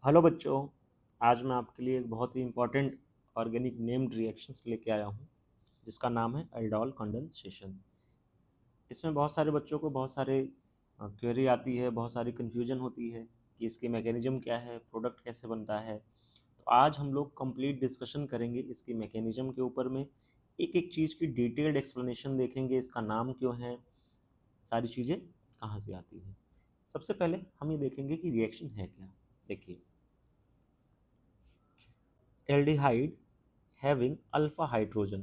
Hello बच्चों। आज मैं आपके लिए एक बहुत ही इम्पोर्टेंट ऑर्गेनिक नेम्ड रिएक्शंस लेके आया हूँ जिसका नाम है एल्डोल कंडेंसेशन। इसमें बहुत सारे बच्चों को बहुत सारे क्वेरी आती है, बहुत सारी कन्फ्यूजन होती है कि इसकी मैकेनिज्म क्या है, प्रोडक्ट कैसे बनता है। तो आज हम लोग कंप्लीट डिस्कशन करेंगे इसकी मैकेनिज्म के ऊपर में, एक एक चीज़ की डिटेल्ड एक्सप्लेनेशन देखेंगे, इसका नाम क्यों है, सारी चीज़ें कहाँ से आती हैं। सबसे पहले हम ये देखेंगे कि रिएक्शन है क्या। देखिए, एल्डिहाइड हैविंग अल्फा हाइड्रोजन,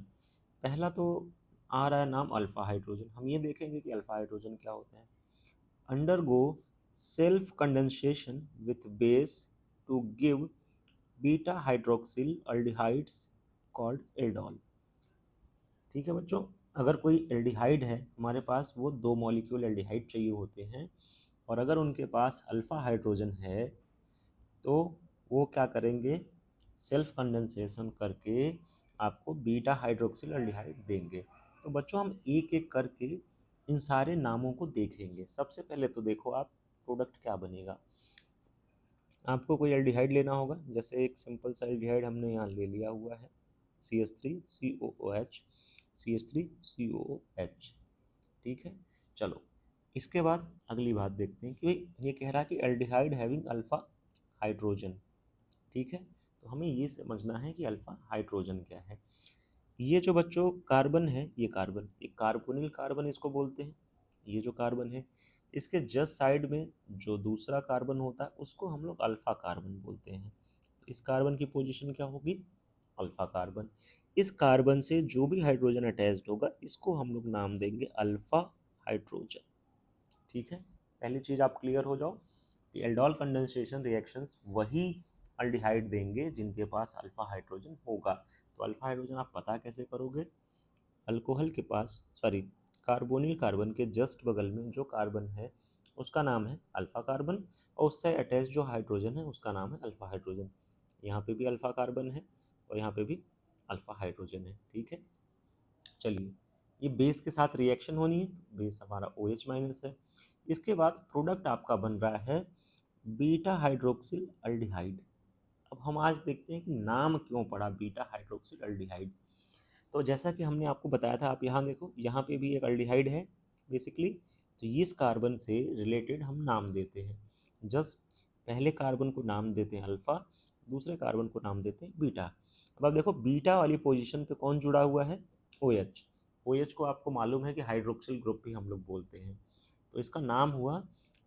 पहला तो आ रहा है नाम अल्फा हाइड्रोजन। हम ये देखेंगे कि अल्फा हाइड्रोजन क्या होता है। Undergo self condensation with base to give beta hydroxyl aldehydes called aldol. ठीक है बच्चों, अगर कोई एल्डिहाइड है हमारे पास, वो दो मॉलिक्यूल एल्डिहाइड चाहिए होते हैं, और अगर उनके पास अल्फा हाइड्रोजन है तो वो क्या करेंगे, सेल्फ कंडेंसेशन करके आपको बीटा हाइड्रोक्सिल एल्डिहाइड देंगे। तो बच्चों हम एक एक करके इन सारे नामों को देखेंगे। सबसे पहले तो देखो आप, प्रोडक्ट क्या बनेगा। आपको कोई एल्डिहाइड लेना होगा, जैसे एक सिंपल सा एल्डिहाइड हमने यहाँ ले लिया हुआ है, CH3COOH, CH3COOH। ठीक है, चलो इसके बाद अगली बात देखते हैं कि भाई ये कह रहा है कि एल्डिहाइड हैविंग अल्फा हाइड्रोजन। ठीक है, तो हमें ये समझना है कि अल्फा हाइड्रोजन क्या है। ये जो बच्चों कार्बन है, ये कार्बन, एक कार्बोनिल कार्बन इसको बोलते हैं। ये जो कार्बन है, इसके जस्ट साइड में जो दूसरा कार्बन होता है उसको हम लोग अल्फा कार्बन बोलते हैं। तो इस कार्बन की पोजीशन क्या होगी, अल्फा कार्बन। इस कार्बन से जो भी हाइड्रोजन अटैच्ड होगा इसको हम लोग नाम देंगे अल्फा हाइड्रोजन। ठीक है, पहली चीज़ आप क्लियर हो जाओ कि एल्डोल कंडेंसेशन रिएक्शंस वही अल्डिहाइड देंगे जिनके पास अल्फा हाइड्रोजन होगा। तो अल्फा हाइड्रोजन आप पता कैसे करोगे, अल्कोहल के पास, सॉरी, कार्बोनिल कार्बन के जस्ट बगल में जो कार्बन है उसका नाम है अल्फा कार्बन, और उससे अटैच जो हाइड्रोजन है उसका नाम है अल्फा हाइड्रोजन। यहाँ पे भी अल्फा कार्बन है और यहाँ पे भी अल्फा हाइड्रोजन है। ठीक है, चलिए, ये बेस के साथ रिएक्शन होनी है, तो बेस हमारा OH माइनस है। इसके बाद प्रोडक्ट आपका बन रहा है बीटा हाइड्रोक्सिल अल्डिहाइड। अब हम आज देखते हैं कि नाम क्यों पड़ा बीटा हाइड्रोक्सिल अल्डिहाइड। तो जैसा कि हमने आपको बताया था, आप यहाँ देखो, यहाँ पे भी एक अल्डिहाइड है बेसिकली। तो इस कार्बन से रिलेटेड हम नाम देते हैं, जस्ट पहले कार्बन को नाम देते हैं अल्फा, दूसरे कार्बन को नाम देते हैं बीटा। अब आप देखो बीटा वाली पोजीशन पे कौन जुड़ा हुआ है, OH। OH को आपको मालूम है कि हाइड्रोक्सिल ग्रुप भी हम लोग बोलते हैं। तो इसका नाम हुआ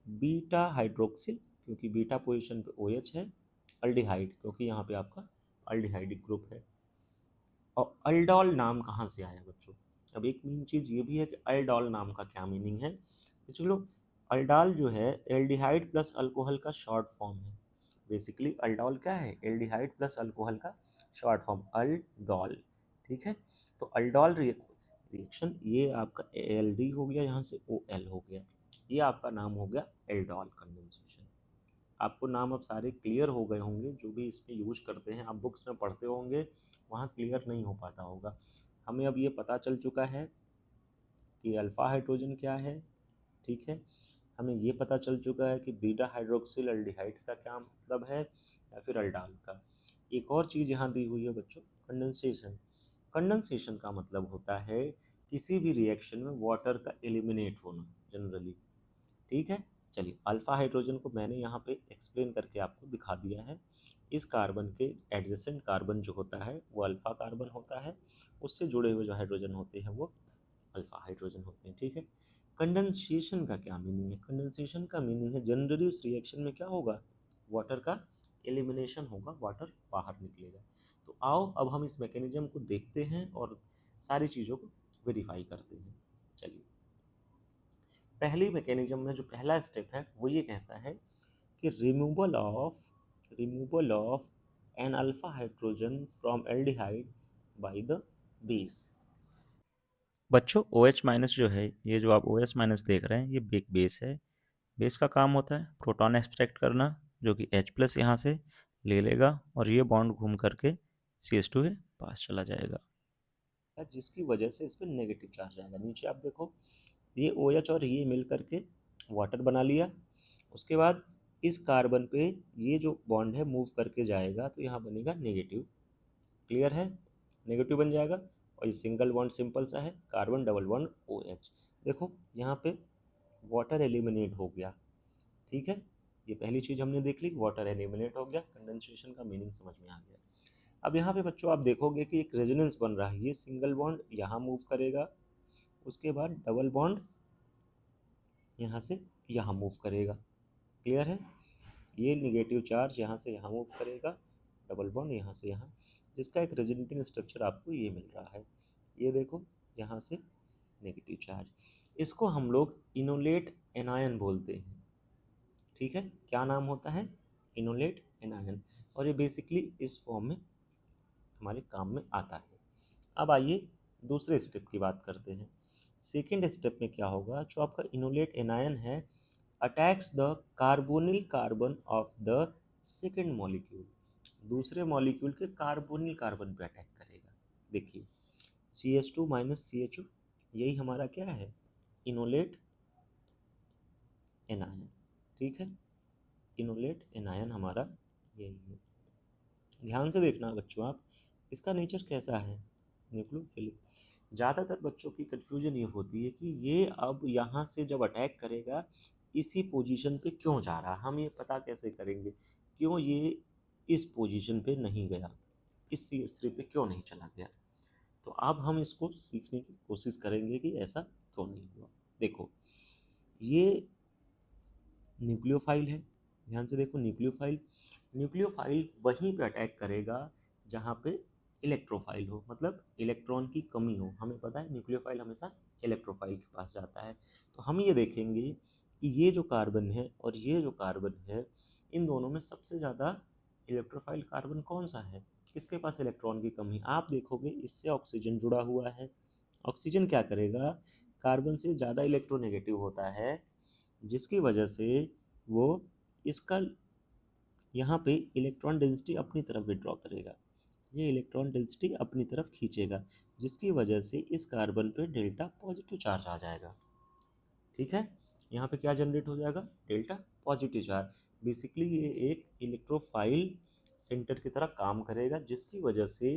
बीटा हाइड्रोक्सिल, क्योंकि बीटा पोजीशन पे OH है। अल्डिहाइड क्योंकि यहाँ पे आपका अल्डिहाइडिक ग्रुप है। और अल्डोल नाम कहाँ से आया बच्चों। अब एक मेन चीज़ ये भी है कि अल्डोल नाम का क्या मीनिंग है। तो चलो, अल्डाल जो है एल्डिहाइड प्लस अल्कोहल का शॉर्ट फॉर्म है। बेसिकली अल्डोल क्या है, एल्डिहाइड प्लस अल्कोहल का शॉर्ट फॉर्म, अल्डोल। ठीक है, तो अल्डोल रिएक्शन, ये आपका ALD हो गया, यहाँ से OL हो गया, ये आपका नाम हो गया एल्डोल कंडेंसेशन। आपको नाम अब सारे क्लियर हो गए होंगे, जो भी इसमें यूज करते हैं, आप बुक्स में पढ़ते होंगे, वहाँ क्लियर नहीं हो पाता होगा। हमें अब ये पता चल चुका है कि अल्फ़ा हाइड्रोजन क्या है। ठीक है, हमें ये पता चल चुका है कि बीटा हाइड्रोक्सिल अल्डिहाइड्स का क्या मतलब है, या फिर अल्डाल का। एक और चीज़ यहाँ दी हुई है बच्चों, कंडेंसेशन। कंडेंसेशन का मतलब होता है किसी भी रिएक्शन में वाटर का एलिमिनेट होना जनरली। ठीक है, चलिए, अल्फा हाइड्रोजन को मैंने यहाँ पे एक्सप्लेन करके आपको दिखा दिया है। इस कार्बन के एडजेसेंट कार्बन जो होता है वो अल्फा कार्बन होता है, उससे जुड़े हुए जो हाइड्रोजन होते हैं वो अल्फा हाइड्रोजन होते हैं। ठीक है, कंडेंसेशन का क्या मीनिंग है, कंडेंसेशन का मीनिंग है जनरली उस रिएक्शन में क्या होगा, वाटर का एलिमिनेशन होगा, वाटर बाहर निकलेगा। तो आओ अब हम इस मैकेनिज्म को देखते हैं और सारी चीज़ों को वेरीफाई करते हैं। चलिए, पहली मैकेनिज्म में जो पहला स्टेप है वो ये कहता है कि removal of an alpha hydrogen from aldehyde by the base. बच्चों OH माइनस जो है, ये जो आप OH माइनस देख रहे हैं, ये बेस है। बेस का काम होता है प्रोटॉन एक्सट्रैक्ट करना, जो कि H प्लस यहाँ से ले लेगा और ये बॉन्ड घूम करके CH2 के पास चला जाएगा, जिसकी वजह से इस पर नेगेटिव चार्ज आएगा। नीचे आप देखो, ये OH और ये मिल करके वाटर बना लिया। उसके बाद इस कार्बन पे ये जो बॉन्ड है मूव करके जाएगा तो यहाँ बनेगा नेगेटिव। क्लियर है, नेगेटिव बन जाएगा। और ये सिंगल बॉन्ड सिंपल सा है, कार्बन डबल बॉन्ड OH। देखो यहाँ पे वाटर एलिमिनेट हो गया, ठीक है। ये पहली चीज़ हमने देख ली, वाटर एलिमिनेट हो गया, कंडेंसेशन का मीनिंग समझ में आ गया। अब यहाँ पे बच्चों आप देखोगे कि एक रेजोनेंस बन रहा है, ये सिंगल बॉन्ड यहाँ मूव करेगा, उसके बाद डबल बॉन्ड यहाँ से यहाँ मूव करेगा। क्लियर है, ये निगेटिव चार्ज यहाँ से यहाँ मूव करेगा, डबल बॉन्ड यहाँ से यहाँ, जिसका एक रेजोनेटिंग स्ट्रक्चर आपको ये मिल रहा है। ये देखो यहाँ से नेगेटिव चार्ज, इसको हम लोग इनोलेट एनायन बोलते हैं, ठीक है। क्या नाम होता है, इनोलेट एनायन। और ये बेसिकली इस फॉर्म में हमारे काम में आता है। अब आइए दूसरे स्टेप की बात करते हैं। सेकेंड स्टेप में क्या होगा, जो आपका इनोलेट एनायन है attacks the carbonyl carbon of the second molecule, दूसरे मॉलिक्यूल के कार्बोनिल कार्बन पे अटैक करेगा। देखिए CH2 माइनस CHO, यही हमारा क्या है, इनोलेट एनायन, ठीक है। इनोलेट एनायन हमारा यही है। ध्यान से देखना बच्चों आप, इसका नेचर कैसा है, न्यूक्लियोफिलिक। ज़्यादातर बच्चों की कन्फ्यूजन ये होती है कि ये अब यहाँ से जब अटैक करेगा इसी पोजीशन पे क्यों जा रहा है, हम ये पता कैसे करेंगे क्यों ये इस पोजीशन पे नहीं गया, इस CH3 पे क्यों नहीं चला गया। तो अब हम इसको सीखने की कोशिश करेंगे कि ऐसा क्यों नहीं हुआ। देखो ये न्यूक्लियोफाइल है, ध्यान से देखो न्यूक्लियोफाइल, न्यूक्लियोफाइल वहीं पे अटैक करेगा जहाँ पे इलेक्ट्रोफाइल हो, मतलब इलेक्ट्रॉन की कमी हो। हमें पता है न्यूक्लियोफाइल हमेशा इलेक्ट्रोफाइल के पास जाता है। तो हम ये देखेंगे कि ये जो कार्बन है और ये जो कार्बन है, इन दोनों में सबसे ज़्यादा इलेक्ट्रोफाइल कार्बन कौन सा है, किसके पास इलेक्ट्रॉन की कमी। आप देखोगे इससे ऑक्सीजन जुड़ा हुआ है, ऑक्सीजन क्या करेगा, कार्बन से ज़्यादा इलेक्ट्रोनेगेटिव होता है, जिसकी वजह से वो इसका यहाँ पे इलेक्ट्रॉन डेंसिटी अपनी तरफ विड्रॉ करेगा, ये इलेक्ट्रॉन डेंसिटी अपनी तरफ खींचेगा, जिसकी वजह से इस कार्बन पे डेल्टा पॉजिटिव चार्ज आ जाएगा, ठीक है। यहाँ पे क्या जनरेट हो जाएगा, डेल्टा पॉजिटिव चार्ज। बेसिकली ये एक इलेक्ट्रोफाइल सेंटर की तरह काम करेगा, जिसकी वजह से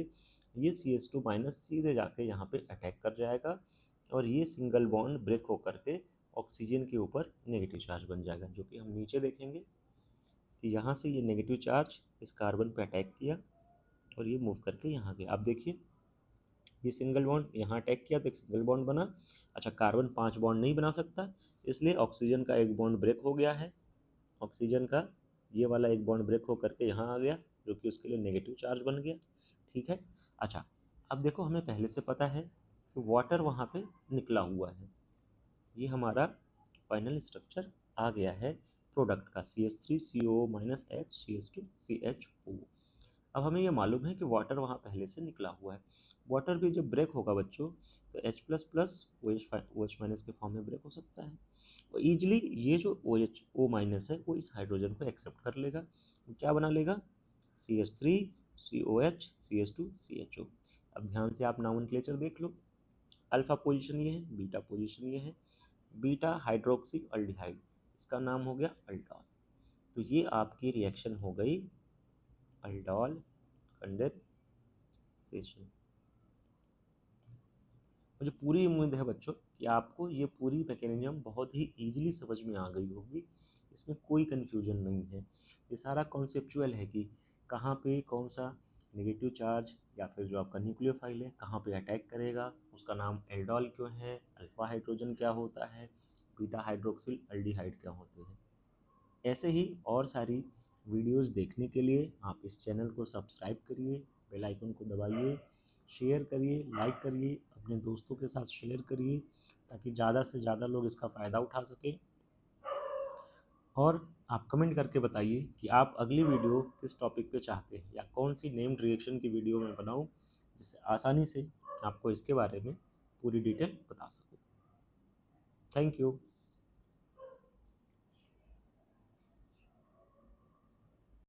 ये CH2 माइनस सीधे जाके यहाँ पे अटैक कर जाएगा और ये सिंगल बॉन्ड ब्रेक होकर के ऑक्सीजन के ऊपर नेगेटिव चार्ज बन जाएगा, जो कि हम नीचे देखेंगे कि यहाँ से ये नेगेटिव चार्ज इस कार्बन पे अटैक किया और ये मूव करके यहाँ गया। आप देखिए ये सिंगल बॉन्ड यहाँ अटैक किया तो एक सिंगल बॉन्ड बना। अच्छा, कार्बन 5 बॉन्ड नहीं बना सकता, इसलिए ऑक्सीजन का एक बॉन्ड ब्रेक हो गया है, ऑक्सीजन का ये वाला एक बॉन्ड ब्रेक होकर के यहाँ आ गया, जो कि उसके लिए नेगेटिव चार्ज बन गया, ठीक है। अच्छा, अब देखो हमें पहले से पता है कि वाटर वहाँ पे निकला हुआ है, ये हमारा फाइनल स्ट्रक्चर आ गया है प्रोडक्ट का, CH3CO minus H CH2 CHO। अब हमें ये मालूम है कि वाटर वहाँ पहले से निकला हुआ है। वाटर भी जब ब्रेक होगा बच्चों तो H plus plus OH minus के फॉर्म में ब्रेक हो सकता है, और ईजिली ये जो O माइनस है वो इस हाइड्रोजन को एक्सेप्ट कर लेगा, क्या बना लेगा, CH3 COH CH2 CHO। अब ध्यान से आप नॉमेनक्लेचर देख लो, अल्फा पोजीशन ये है, बीटा पोजीशन ये है, बीटा हाइड्रोक्सी अल्डिहाइड, इसका नाम हो गया अल्डॉल। तो ये आपकी रिएक्शन हो गई अल्डॉल कंडेंसेशन। मुझे पूरी उम्मीद है बच्चों कि आपको ये पूरी मैकेनिज्म बहुत ही ईजिली समझ में आ गई होगी, इसमें कोई कन्फ्यूजन नहीं है। ये सारा कॉन्सेप्चुअल है कि कहाँ पे कौन सा नेगेटिव चार्ज या फिर जो आपका न्यूक्लियोफाइल है कहाँ पे अटैक करेगा, उसका नाम एल्डॉल क्यों है, अल्फा हाइड्रोजन क्या होता है, बीटा हाइड्रोक्सिल अल्डिहाइड क्या होते हैं। ऐसे ही और सारी वीडियोस देखने के लिए आप इस चैनल को सब्सक्राइब करिए, बेल आइकन को दबाइए, शेयर करिए, लाइक करिए, अपने दोस्तों के साथ शेयर करिए ताकि ज़्यादा से ज़्यादा लोग इसका फ़ायदा उठा सकें। और आप कमेंट करके बताइए कि आप अगली वीडियो किस टॉपिक पे चाहते हैं या कौन सी नेम्ड रिएक्शन की वीडियो मैं बनाऊं, जिससे आसानी से आपको इसके बारे में पूरी डिटेल बता सकूं। Thank you.